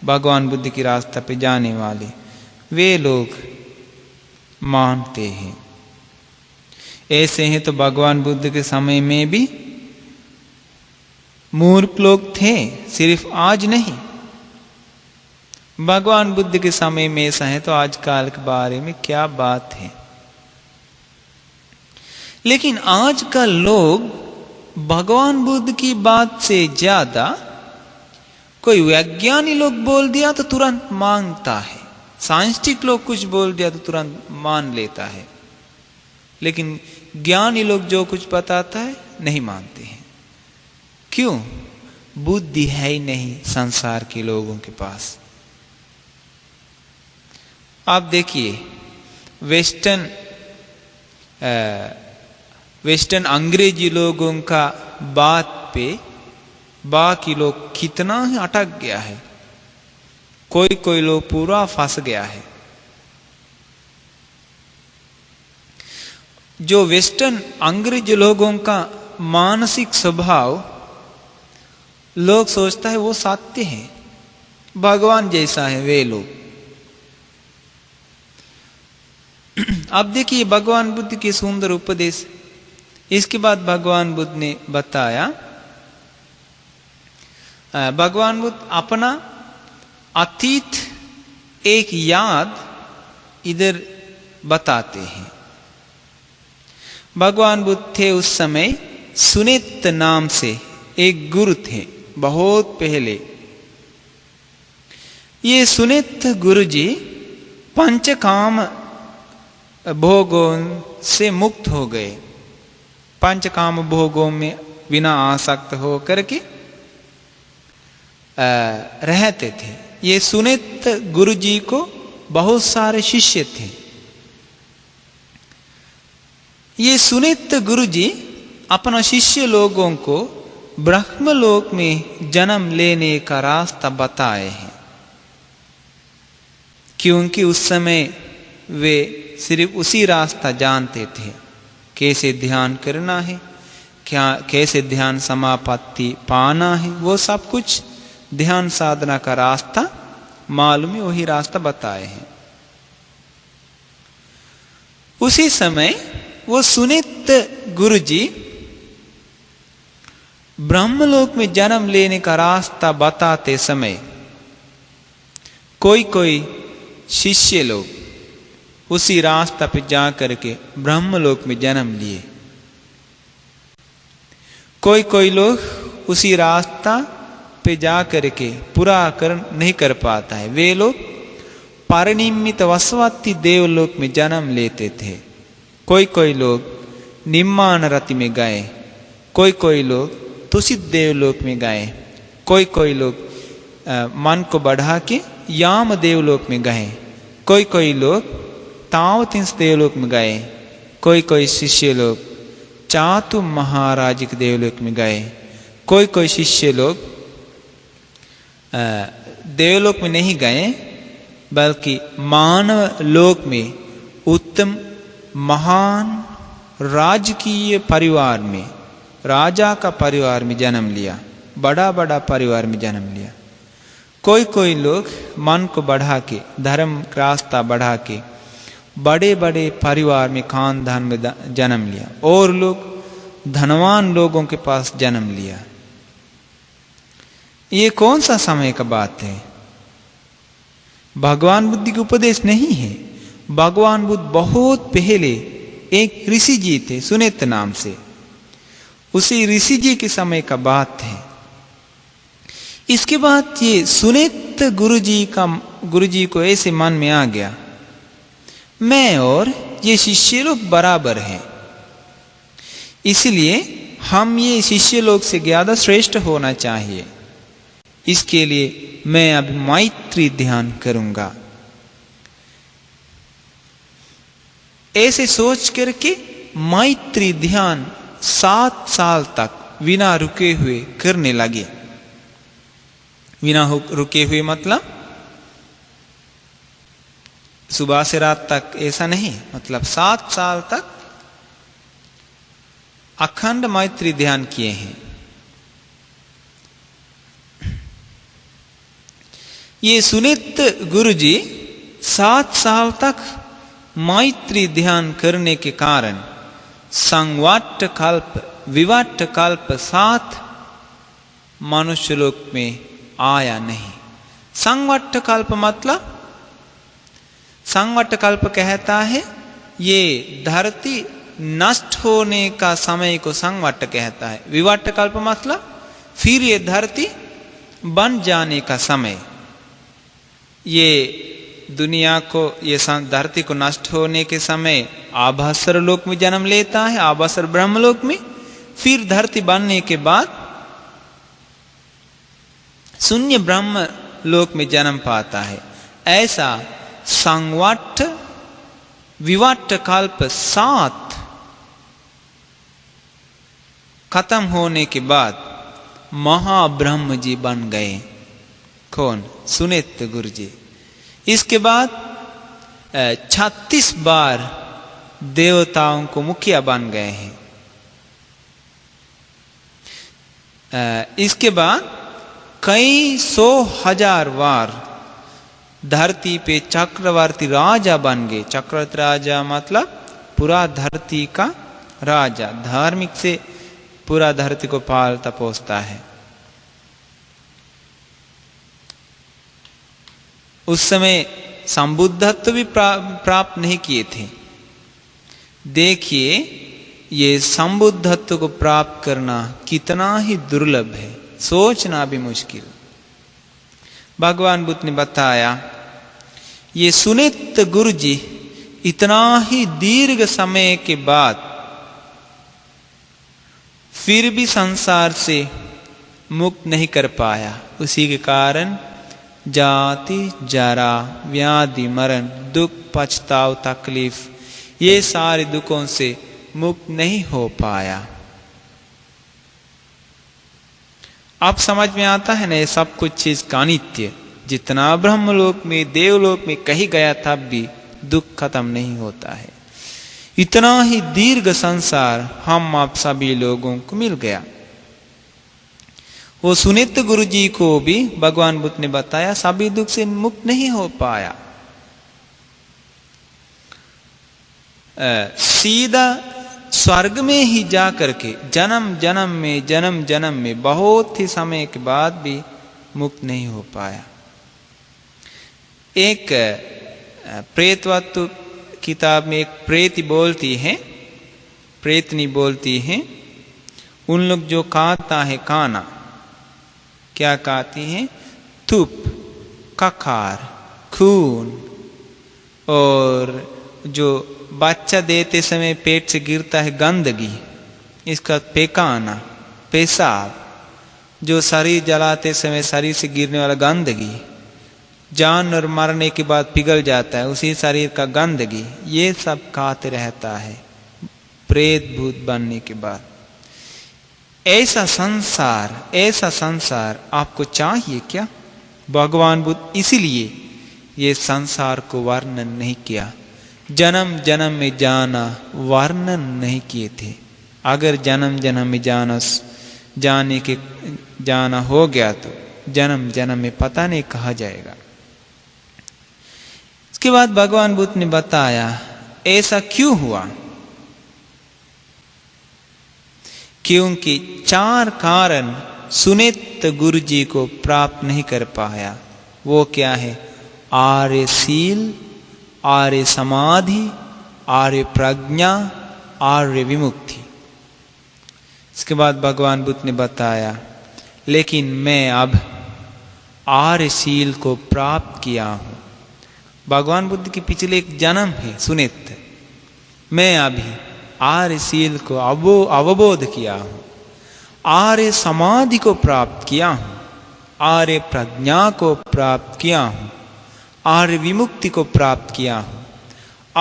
भगवान बुद्ध की रास्ता पे जाने वाले, वे लोग मानते हैं। ऐसे हैं तो भगवान बुद्ध के समय में भी मूर्ख लोग थे, सिर्फ आज नहीं। भगवान बुद्ध के समय में ऐसा है तो आजकल के बारे में क्या बात है। लेकिन आजकल लोग भगवान बुद्ध की बात से ज्यादा कोई वैज्ञानिक लोग बोल दिया तो तुरंत मानता है, साइंटिस्ट लोग कुछ बोल दिया तो तुरंत मान लेता है, लेकिन ज्ञानी लोग जो कुछ बताता है नहीं मानते हैं। क्यों? बुद्धि है ही नहीं संसार के लोगों के पास। आप देखिए वेस्टर्न अंग्रेजी लोगों का बात पे बाकी लोग कितना ही अटक गया है, कोई कोई लोग पूरा फंस गया है। जो वेस्टर्न अंग्रेजी लोगों का मानसिक स्वभाव, लोग सोचता है वो सत्य है, भगवान जैसा है वे लोग। अब देखिए भगवान बुद्ध के सुंदर उपदेश। इसके बाद भगवान बुद्ध ने बताया, भगवान बुद्ध अपना अतीत एक याद इधर बताते हैं। भगवान बुद्ध थे उस समय, सुनित नाम से एक गुरु थे बहुत पहले। ये सुनित गुरु जी पंचकाम भोगों से मुक्त हो गए। पंचकाम भोगों में बिना आसक्त हो करके रहते थे। ये सुनित गुरु जी को बहुत सारे शिष्य थे। ये सुनित गुरु जी अपना शिष्य लोगों को ब्रह्मलोक में जन्म लेने का रास्ता बताए हैं, क्योंकि उस समय वे सिर्फ उसी रास्ता जानते थे, कैसे ध्यान करना है, क्या कैसे ध्यान समापत्ति पाना है, वो सब कुछ ध्यान साधना का रास्ता मालूम है, वही रास्ता बताए हैं। उसी समय वो सुनित गुरु जी ब्रह्मलोक में जन्म लेने का रास्ता बताते समय कोई कोई शिष्य लोग उसी रास्ता पे जा करके ब्रह्मलोक में जन्म लिए। कोई कोई लोग उसी रास्ता पे जा करके पूरा नहीं कर पाता है, वे लोग परिनिम्मित वसवती देवलोक में जन्म लेते थे। कोई कोई लोग निम्मान रति में गए, कोई कोई लोग तुषित देवलोक में गए, कोई कोई लोग मन को बढ़ा के याम देवलोक में गए, कोई कोई लोग तावतिंस देवलोक में गए, कोई कोई शिष्य लोग चातु महाराज के देवलोक में गए, कोई कोई शिष्य लोग देवलोक में नहीं गए बल्कि मानव लोक में उत्तम महान राजकीय परिवार में, राजा का परिवार में जन्म लिया, बड़ा बड़ा परिवार में जन्म लिया। कोई कोई लोग मन को बढ़ा के, धर्म का रास्ता बढ़ा के बड़े बड़े परिवार में, खानदान में जन्म लिया, और लोग धनवान लोगों के पास जन्म लिया। ये कौन सा समय का बात है? भगवान बुद्ध के उपदेश नहीं है। भगवान बुद्ध बहुत पहले एक ऋषि जी थे सुनित नाम से, उसी ऋषि जी के समय का बात है। इसके बाद ये सुनित गुरु जी को ऐसे मन में आ गया, मैं और ये शिष्य लोग बराबर हैं, इसलिए हम ये शिष्य लोग से ज्यादा श्रेष्ठ होना चाहिए। इसके लिए मैं अब मैत्री ध्यान करूंगा। ऐसे सोच करके मैत्री ध्यान 7 साल तक बिना रुके हुए करने लगे। बिना रुके हुए मतलब सुबह से रात तक ऐसा नहीं, मतलब 7 साल तक अखंड मैत्री ध्यान किए हैं। ये सुनित गुरु जी 7 साल तक मैत्री ध्यान करने के कारण संवट कल्प विवट कल्प 7 मनुष्य लोक में आया नहीं। संवट कल्प मतलब, संवट कल्प कहता है ये धरती नष्ट होने का समय को संवट कहता है। विवट कल्प मतलब फिर ये धरती बन जाने का समय। ये दुनिया को, ये धरती को नष्ट होने के समय आभासर लोक में जन्म लेता है, आभासर ब्रह्मलोक में। फिर धरती बनने के बाद शून्य ब्रह्म लोक में जन्म पाता है। ऐसा संवट विवट कल्प 7 खत्म होने के बाद महाब्रह्म जी बन गए। कौन? सुनित गुरु जी। इसके बाद 36 बार देवताओं को मुखिया बन गए हैं। इसके बाद कई 100,000 बार धरती पे चक्रवर्ती राजा बन गए। चक्रवर्ती राजा मतलब पूरा धरती का राजा, धार्मिक से पूरा धरती को पालता पोसता है। उस समय संबुद्धत्व भी प्राप्त नहीं किए थे। देखिए ये संबुद्धत्व को प्राप्त करना कितना ही दुर्लभ है, सोचना भी मुश्किल। भगवान बुद्ध ने बताया ये सुनित गुरु जी इतना ही दीर्घ समय के बाद फिर भी संसार से मुक्त नहीं कर पाया। उसी के कारण जाति जरा व्याधि मरण दुख पछताव तकलीफ, ये सारे दुखों से मुक्त नहीं हो पाया। अब समझ में आता है ना ये सब कुछ चीज का नित्य। जितना ब्रह्मलोक में देवलोक में कहीं गया तब भी दुख खत्म नहीं होता है। इतना ही दीर्घ संसार हम आप सभी लोगों को मिल गया। वो सुनित गुरु जी को भी भगवान बुद्ध ने बताया सभी दुख से मुक्त नहीं हो पाया। सीधा स्वर्ग में ही जाकर के जन्म जन्म में बहुत ही समय के बाद भी मुक्त नहीं हो पाया। एक प्रेतवत्व किताब में एक प्रेती बोलती है, प्रेतनी बोलती है, उन लोग जो खाता है खाना क्या खाती हैं? थूप, कखार, खून, और जो बच्चा देते समय पेट से गिरता है गंदगी, इसका पैखाना, पेशाब, जो शरीर जलाते समय शरीर से गिरने वाला गंदगी, जानवर मरने के बाद पिघल जाता है उसी शरीर का गंदगी, ये सब खाते रहता है प्रेत भूत बनने के बाद। ऐसा संसार आपको चाहिए क्या? भगवान बुद्ध इसीलिए ये संसार को वर्णन नहीं किया, जन्म जन्म में जाना वर्णन नहीं किए थे। अगर जन्म जन्म में जाना हो गया तो जन्म जन्म में पता नहीं कहा जाएगा। इसके बाद भगवान बुद्ध ने बताया ऐसा क्यों हुआ। क्योंकि 4 कारण सुनित गुरु जी को प्राप्त नहीं कर पाया। वो क्या है? आर्य शील, आर्य समाधि, आर्य प्रज्ञा, आर्य विमुक्ति। इसके बाद भगवान बुद्ध ने बताया लेकिन मैं अब आर्य शील को प्राप्त किया हूं। भगवान बुद्ध के पिछले एक जन्म है सुनित, मैं अभी आर्य शील को अवबोध किया हूं, आर्य समाधि को प्राप्त किया हूं, आर्य प्रज्ञा को प्राप्त किया हूं, आर्य विमुक्ति को प्राप्त किया हूं।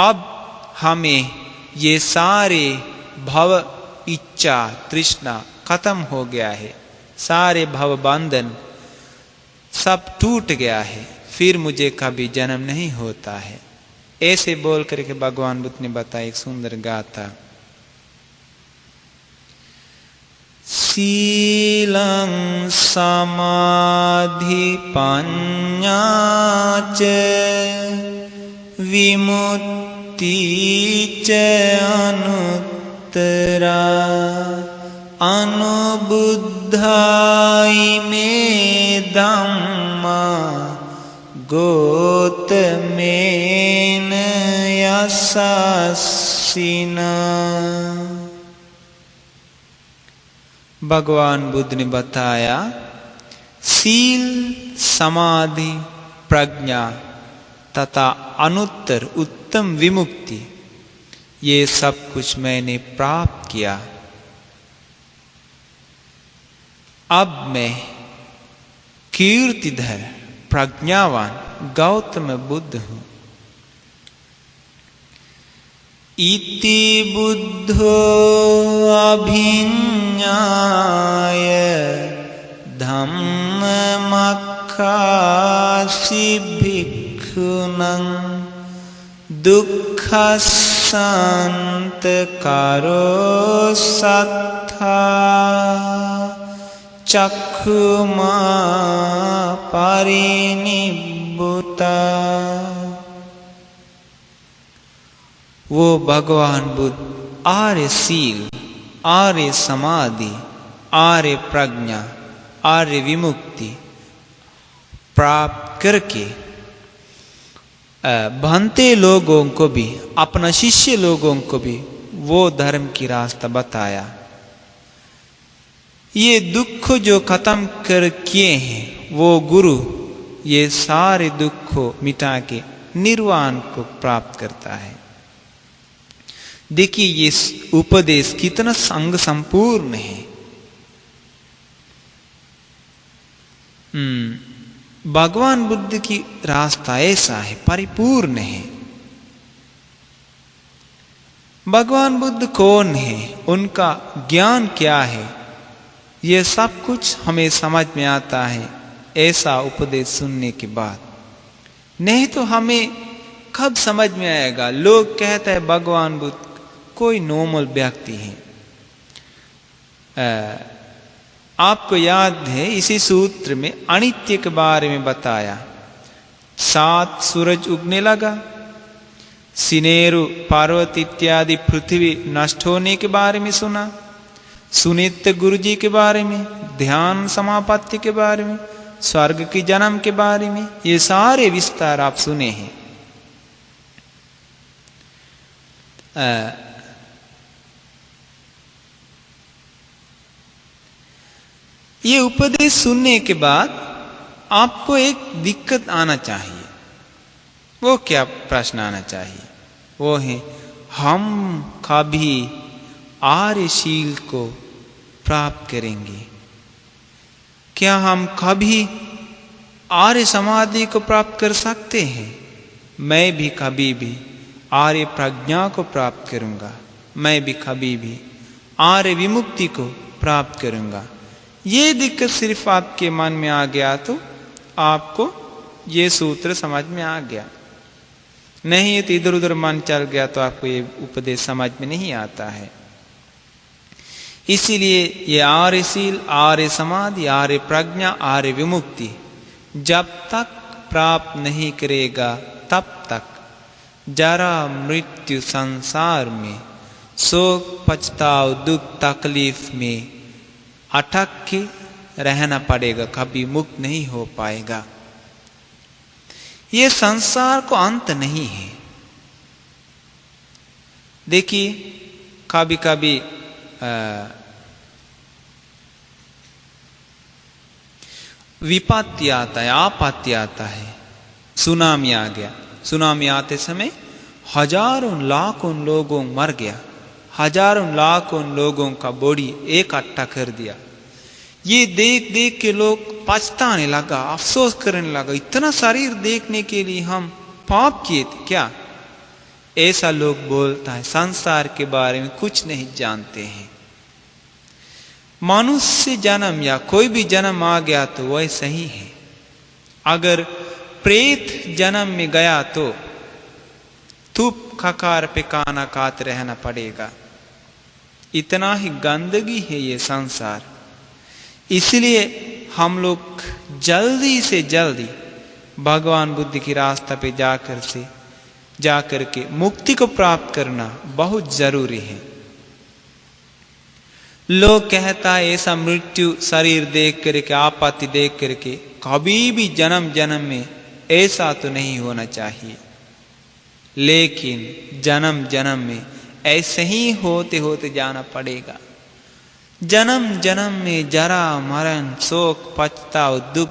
अब हमें ये सारे भव इच्छा तृष्णा खत्म हो गया है, सारे भव बंधन सब टूट गया है, फिर मुझे कभी जन्म नहीं होता है। ऐसे बोल करके भगवान बुद्ध ने बताया एक सुंदर गाथा। शीलं समाधि पञ्ञा च विमुक्ति च अनुत्तरा अनुबुद्धाई में धम्मा गोतमेन यशस्विना। भगवान बुद्ध ने बताया सील, समाधि, प्रज्ञा तथा अनुत्तर उत्तम विमुक्ति ये सब कुछ मैंने प्राप्त किया। अब मैं कीर्तिधर प्रज्ञावान गौतम बुद्ध हूं। इति बुद्धो अभिज्ञाय धम्ममख्यासि भिक्षुनं दुःखसन्तकारो सत्था चक्षुमा परिनिब्बुता। वो भगवान बुद्ध आर्य सील, आर्य समाधि, आर्य प्रज्ञा, आर्य विमुक्ति प्राप्त करके भंते लोगों को भी, अपना शिष्य लोगों को भी वो धर्म की रास्ता बताया। ये दुख जो खत्म कर किए हैं वो गुरु ये सारे दुख को मिटा के निर्वाण को प्राप्त करता है। देखिए ये उपदेश कितना संग संपूर्ण है। भगवान बुद्ध की रास्ता ऐसा है, परिपूर्ण है। भगवान बुद्ध कौन है, उनका ज्ञान क्या है, ये सब कुछ हमें समझ में आता है ऐसा उपदेश सुनने के बाद। नहीं तो हमें कब समझ में आएगा। लोग कहते हैं भगवान बुद्ध कोई नॉर्मल व्यक्ति है। आपको याद है इसी सूत्र में अनित्य के बारे में बताया। 7 सूरज उगने लगा, सिनेरु पर्वत इत्यादि पृथ्वी नष्ट होने के बारे में सुना, सुनित्य गुरु जी के बारे में, ध्यान समापत्ति के बारे में, स्वर्ग की जन्म के बारे में, ये सारे विस्तार आप सुने हैं। ये उपदेश सुनने के बाद आपको एक दिक्कत आना चाहिए। वो क्या प्रश्न आना चाहिए? वो है हम कभी आर्यशील को प्राप्त करेंगे? क्या हम कभी आर्य समाधि को प्राप्त कर सकते हैं? मैं भी कभी भी आर्य प्रज्ञा को प्राप्त करूंगा, मैं भी कभी भी आर्य विमुक्ति को प्राप्त करूंगा। ये दिक्कत सिर्फ आपके मन में आ गया तो आपको ये सूत्र समझ में आ गया। नहीं तो इधर उधर मन चल गया तो आपको ये उपदेश समझ में नहीं आता है। इसीलिए ये आर्यशील, आर्य समाधि, आर्य प्रज्ञा, आर्य विमुक्ति जब तक प्राप्त नहीं करेगा तब तक जरा मृत्यु संसार में शोक पछताव दुख तकलीफ में अटक के रहना पड़ेगा, कभी मुक्त नहीं हो पाएगा। ये संसार को अंत नहीं है। देखिए कभी कभी विपत्ति आता है, आपत्ति आता है। सुनामी आ गया, सुनामी आते समय हजारों लाखों लोगों मर गया, हजारों लाखों लोगों का बॉडी इकट्ठा कर दिया। ये देख देख के लोग पछताने लगा, अफसोस करने लगा, इतना शरीर देखने के लिए हम पाप किए थे क्या? ऐसा लोग बोलता है। संसार के बारे में कुछ नहीं जानते हैं। मनुष्य जन्म या कोई भी जन्म आ गया तो वैसा ही है। अगर प्रेत जन्म में गया तो थूप खकार पे खाना खाते रहना पड़ेगा। इतना ही गंदगी है ये संसार। इसलिए हम लोग जल्दी से जल्दी भगवान बुद्ध की रास्ता पे जाकर के मुक्ति को प्राप्त करना बहुत जरूरी है। लोग कहता है ऐसा मृत्यु शरीर देख करके, आपत्ति देख करके कभी भी जन्म जन्म में ऐसा तो नहीं होना चाहिए, लेकिन जन्म जन्म में ऐसे ही होते होते जाना पड़ेगा। जन्म जन्म में जरा मरण, शोक, पछतावा, दुख,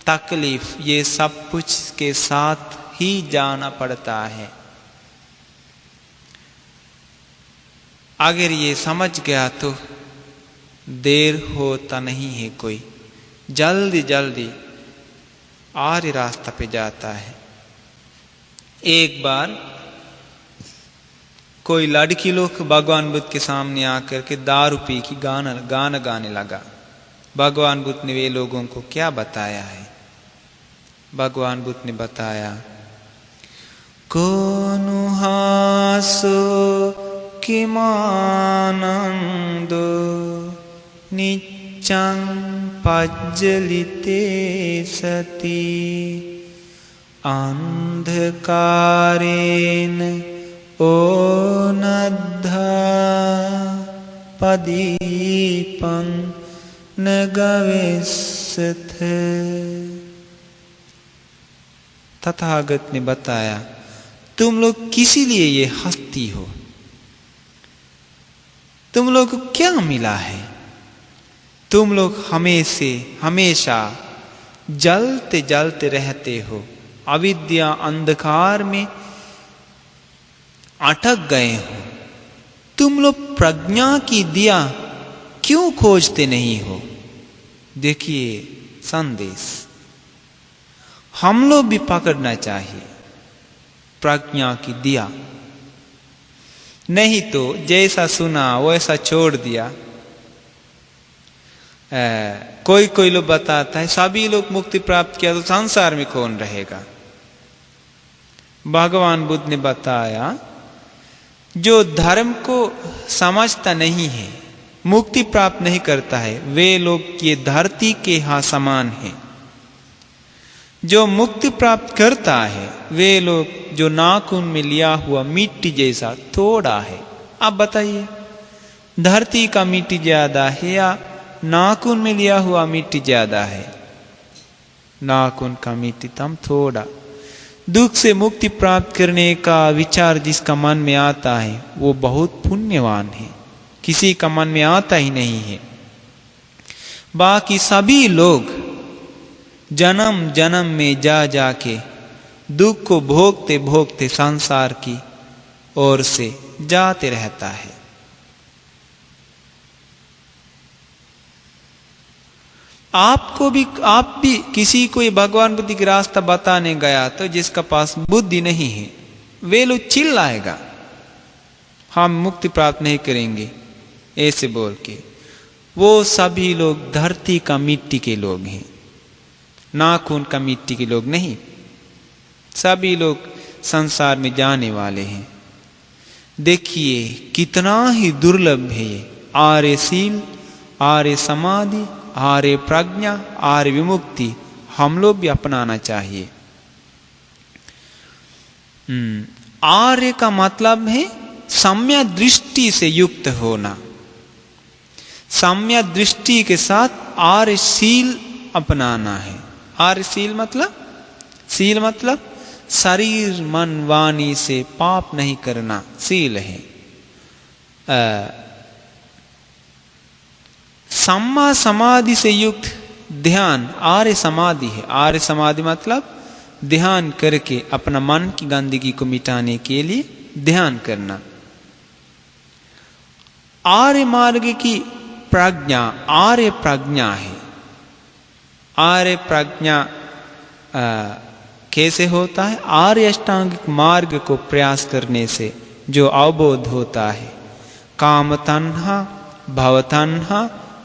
तकलीफ, ये सब कुछ के साथ ही जाना पड़ता है। अगर ये समझ गया तो देर होता नहीं है, कोई जल्दी जल्दी आर्य रास्ता पे जाता है। एक बार कोई लड़की लोग भगवान बुद्ध के सामने आकर के दारू पी की गाना गाने लगा। भगवान बुद्ध ने वे लोगों को क्या बताया है? भगवान बुद्ध ने बताया, कोनु हासो किमानंदो निच्चं पज्जलिते सति अंधकारेण ओनद्धा पदीपं न गवेष्यथ। तथागत ने बताया, तुम लोग किसी लिए ये हंसती हो? तुम लोग को क्या मिला है? तुम लोग हमेशा जलते जलते रहते हो, अविद्या अंधकार में अटक गए हो। तुम लोग प्रज्ञा की दिया क्यों खोजते नहीं हो? देखिए संदेश हम लोग भी पकड़ना चाहिए, प्रज्ञा की दिया। नहीं तो जैसा सुना वैसा छोड़ दिया। कोई लोग बताता है सभी लोग मुक्ति प्राप्त किया तो संसार में कौन रहेगा? भगवान बुद्ध ने बताया, जो धर्म को समझता नहीं है, मुक्ति प्राप्त नहीं करता है, वे लोग ये धरती के हाँ समान है। जो मुक्ति प्राप्त करता है वे लोग जो नाखून में लिया हुआ मिट्टी जैसा थोड़ा है। अब बताइए, धरती का मिट्टी ज्यादा है या नाखून में लिया हुआ मिट्टी ज्यादा है? नाखून का मिट्टी तम थोड़ा। दुख से मुक्ति प्राप्त करने का विचार जिसका मन में आता है वो बहुत पुण्यवान है, किसी का मन में आता ही नहीं है। बाकी सभी लोग जन्म जन्म में जा जाके दुख को भोगते भोगते संसार की ओर से जाते रहता है। आप भी किसी को ये भगवान बुद्धि का रास्ता बताने गया तो जिसका पास बुद्धि नहीं है, वे लोग चिल्लाएगा हम मुक्ति प्राप्त नहीं करेंगे ऐसे बोल के। वो सभी लोग धरती का मिट्टी के लोग हैं, नाखून का मिट्टी के लोग नहीं। सभी लोग संसार में जाने वाले हैं। देखिए कितना ही दुर्लभ है ये आर्यशील, आर्य समाधि, आर्य प्रज्ञा, आर्य विमुक्ति। हम लोग भी अपनाना चाहिए। आर्य का मतलब है सम्यक दृष्टि से युक्त होना। सम्यक दृष्टि के साथ आर्यशील अपनाना है। आर्यशील मतलब, शील मतलब शरीर मन वाणी से पाप नहीं करना शील है। सम्मा समाधि से युक्त ध्यान आर्य समाधि है। आर्य समाधि मतलब ध्यान करके अपना मन की गंदगी को मिटाने के लिए ध्यान करना। आर्य मार्ग की प्रज्ञा आर्य प्रज्ञा है। आर्य प्रज्ञा कैसे होता है? आर्य अष्टांगिक मार्ग को प्रयास करने से जो अवबोध होता है, काम तन्हा, भव तन्हा,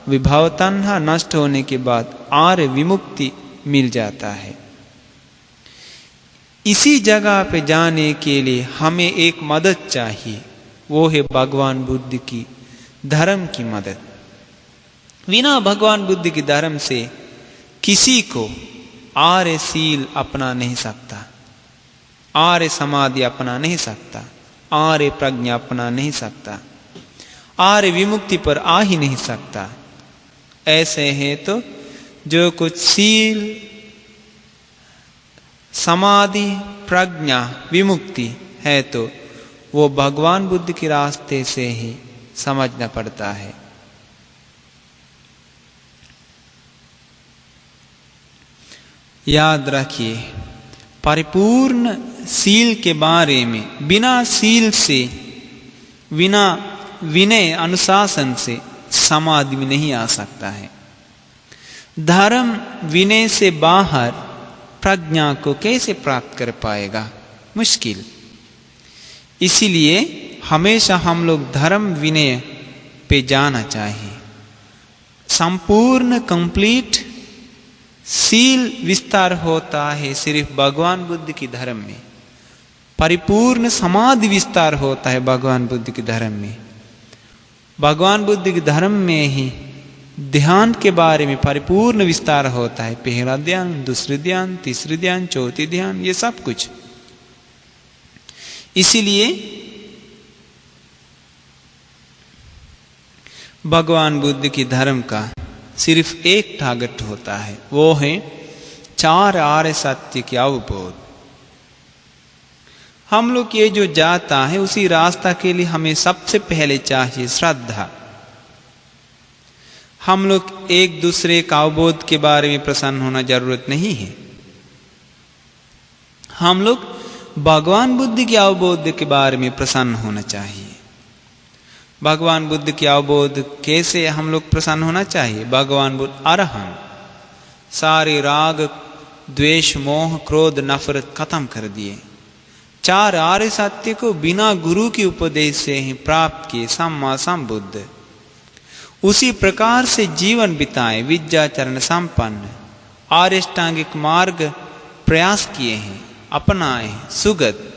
विभव तन्हा नष्ट होने के बाद आर्य विमुक्ति मिल जाता है। इसी जगह पे जाने के लिए हमें एक मदद चाहिए, वो है भगवान बुद्ध की धर्म की मदद। बिना भगवान बुद्ध की धर्म से किसी को आर्यशील अपना नहीं सकता, आर्य समाधि अपना नहीं सकता, आर्य प्रज्ञा अपना नहीं सकता। आर्य विमुक्ति पर आ ही नहीं सकता। ऐसे है तो जो कुछ सील, समाधि, प्रज्ञा, विमुक्ति है तो वो भगवान बुद्ध के रास्ते से ही समझना पड़ता है। याद रखिए, परिपूर्ण सील के बारे में बिना सील से, बिना विनय अनुशासन से समाधि में नहीं आ सकता है। धर्म विनय से बाहर प्रज्ञा को कैसे प्राप्त कर पाएगा? मुश्किल। इसीलिए हमेशा हम लोग धर्म विनय पे जाना चाहिए। संपूर्ण कंप्लीट सील विस्तार होता है सिर्फ भगवान बुद्ध की धर्म में। परिपूर्ण समाधि विस्तार होता है भगवान बुद्ध के धर्म में। भगवान बुद्ध के धर्म में ही ध्यान के बारे में परिपूर्ण विस्तार होता है। पहला ध्यान, दूसरी ध्यान, तीसरी ध्यान, चौथी ध्यान, ये सब कुछ। इसीलिए भगवान बुद्ध की धर्म का सिर्फ एक टारगेट होता है, वो है 4 आर्य सत्य के अवबोध। हम लोग ये जो जाता है उसी रास्ता के लिए हमें सबसे पहले चाहिए श्रद्धा। हम लोग एक दूसरे का अवबोध के बारे में प्रसन्न होना जरूरत नहीं है। हम लोग भगवान बुद्ध के अवबोध के बारे में प्रसन्न होना चाहिए। भगवान बुद्ध के अवबोध कैसे हम लोग प्रसन्न होना चाहिए? भगवान बुद्ध अरहंत, सारे राग, द्वेष, मोह, क्रोध, नफरत खत्म कर दिए। 4 आर्य सत्य को बिना गुरु के उपदेश से ही प्राप्त किए सम्मा संबुद्ध। उसी प्रकार से जीवन बिताए, विद्याचरण संपन्न, आर्यष्टांगिक मार्ग प्रयास किए हैं, अपनाए, सुगत।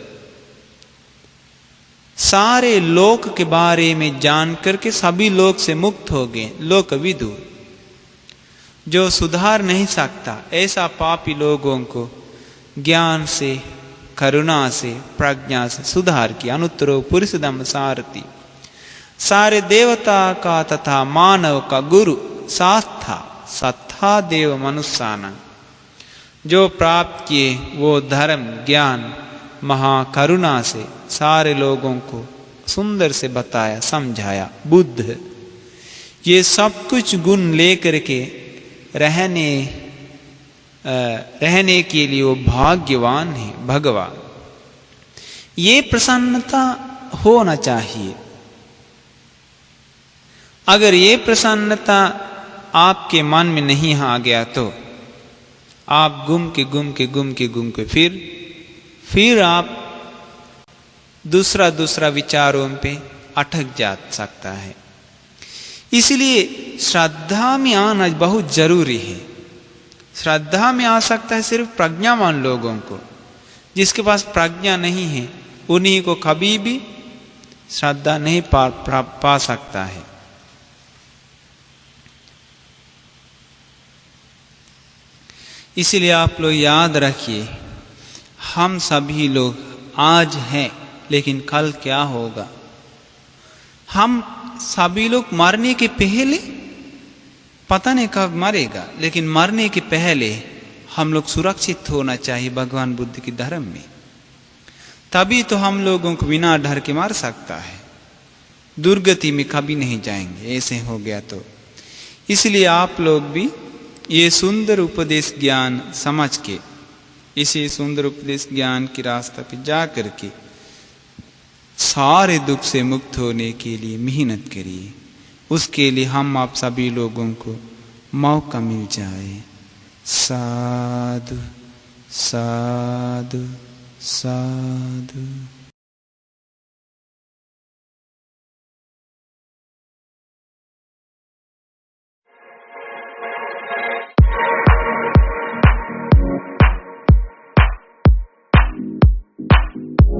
सारे लोक के बारे में जान करके सभी लोक से मुक्त हो गए। लोकविदु जो सुधार नहीं सकता ऐसा पापी लोगों को ज्ञान से, करुणा से, प्रज्ञा से सुधार किया। अनुत्तरो पुरुषोत्तम सारथी, सारे देवता का तथा मानव का गुरु सास्था, सत्था देव मनुष्याना। जो प्राप्त किए वो धर्म, ज्ञान, महाकरुणा से सारे लोगों को सुंदर से बताया, समझाया। बुद्ध ये सब कुछ गुण लेकर के रहने के लिए वो भाग्यवान है भगवान। ये प्रसन्नता होना चाहिए। अगर ये प्रसन्नता आपके मन में नहीं आ गया तो आप घूम के फिर आप दूसरा विचारों पे अटक जा सकता है। इसलिए श्रद्धा में आना बहुत जरूरी है। श्रद्धा में आ सकता है सिर्फ प्रज्ञावान लोगों को। जिसके पास प्रज्ञा नहीं है उन्हीं को कभी भी श्रद्धा नहीं पा सकता है। इसलिए आप लोग याद रखिए, हम सभी लोग आज हैं लेकिन कल क्या होगा? हम सभी लोग मरने के पहले, पता नहीं कब मरेगा, लेकिन मरने के पहले हम लोग सुरक्षित होना चाहिए भगवान बुद्ध की धर्म में। तभी तो हम लोगों को बिना डर के मार सकता है। दुर्गति में कभी नहीं जाएंगे ऐसे हो गया तो। इसलिए आप लोग भी ये सुंदर उपदेश ज्ञान समझ के, इसी सुंदर उपदेश ज्ञान की रास्ता पे जा करके सारे दुख से मुक्त होने के लिए मेहनत करिए। उसके लिए हम आप सभी लोगों को मौका मिल जाए। साधु साधु साधु।